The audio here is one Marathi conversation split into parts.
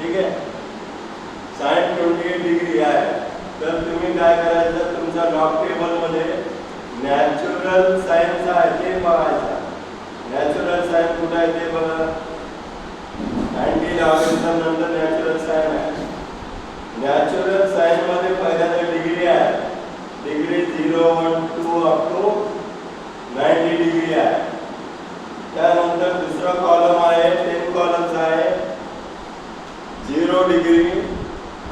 ठीक आहे. साइन 28 डिग्री आहे. तर तुम्ही काय करायचं, तुमच्या लॉग टेबल मध्ये नॅचरल साइन आहे ते बघायचं. नॅचरल साइन कुठे आहे ते बघा. 90 लॉगरिथम नंतर नॅचरल साइन आहे. नॅचरल साइन मध्ये पहिल्यांदा डिग्री आहे. डिग्री 0 1 2 अप टू 90 डिग्री आहे. त्यानंतर दुसरा कॉलम आहे 10 कॉलम्स आहे. 0 डिग्री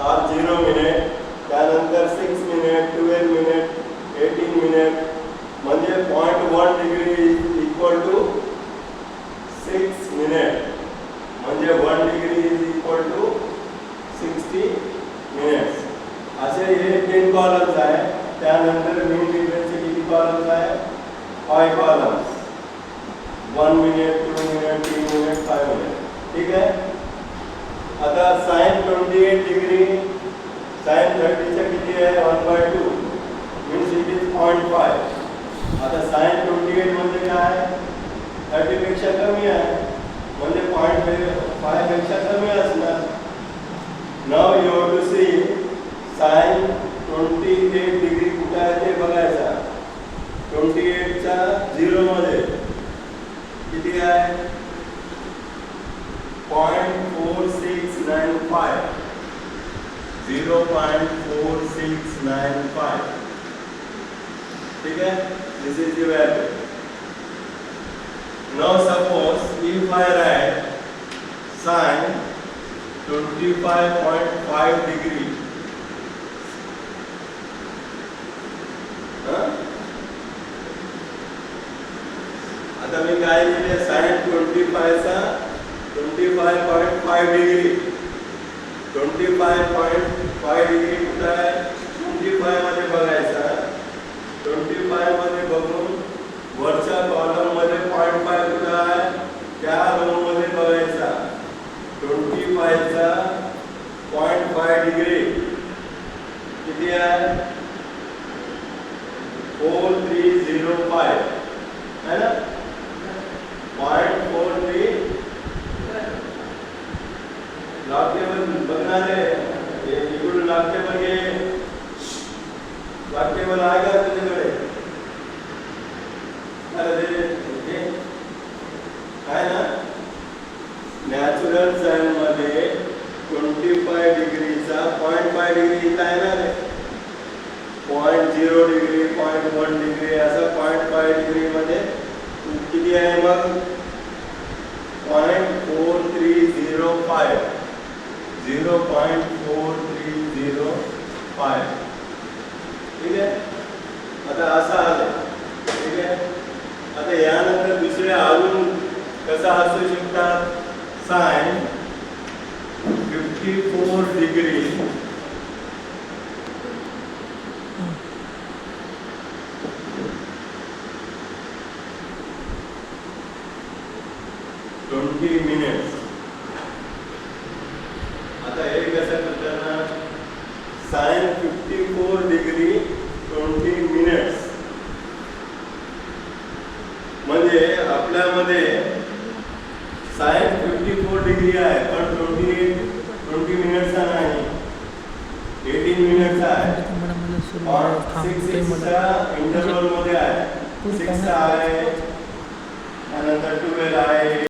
हा 0 मिनिट, त्यानंतर 6 मिनिट, 12 मिनिट, 18 मिनिट, म्हणजे 0.1 डिग्री इक्वल टू 6 मिनिट, म्हणजे 1 degree is equal to 60 minutes. असे हे 10 कॉलम्स आहे. त्यानंतर मीन डिफरन्सचे किती कॉलम्स आहे? 5 columns. 1 minute, 2 minute, 3 minute, 5 minute. ठीक आहे. आता साइन 28 डिग्री साइन 30 चा किती आहे? 1/2 मीन्स इट इज 0.5. आता साइन 28 म्हणजे काय? 30 पेक्षा कमी आहे, म्हणजे 0.5 पेक्षा कमी असणार. Now you have to see sine 28 degree कुठे आहे ते बघायचा. 28 चा 0 मध्ये किती आहे? 0.4695. 0.4695. ठीक है. This is the value. Now suppose if I write sin 25.5 degree, आता मी काय लिहिले? sin 25 चा 25.5 डिग्री. 25.5 डिग्री कुठे आहे? 25 मध्ये बघायचा. 25 मध्ये बघून वरच्या कॉलम मध्ये 0.5 कुठे आहे त्या रो मध्ये बघायचा. 25 चा 0.5 डिग्री किती आहे? 4305 है ना. 0.43 लॉग टेबल बघणार आहे. इकडून लॉग टेबल घे. लॉग टेबल आहे का तुझ्याकडे? आहे ना. नॅचरल साइन मध्ये 25 डिग्रीचा 0.5 डिग्री इथं आहे ना रे. 0.0 डिग्री, 0.1 डिग्री, असं 0.5 डिग्री मध्ये किती आहे मग? 0.4305. 0.4305. ठीक आहे. आता असं आलं. ठीक आहे. आता यानंतर दुसरे अजून कसा असू शकतात? Sine 54 degree 20 minutes. आता हे कसं करणार? साइन 54 डिग्री 20 मिनिट्स म्हणजे आपल्यामध्ये साइन 54 डिग्री आहे, पण 20 मिनिट्सचा नाही, 18 मिनिट्सचा आहे. 6च्या इंटरवल मध्ये आहे. 6 आहे, त्यानंतर 12 आहे.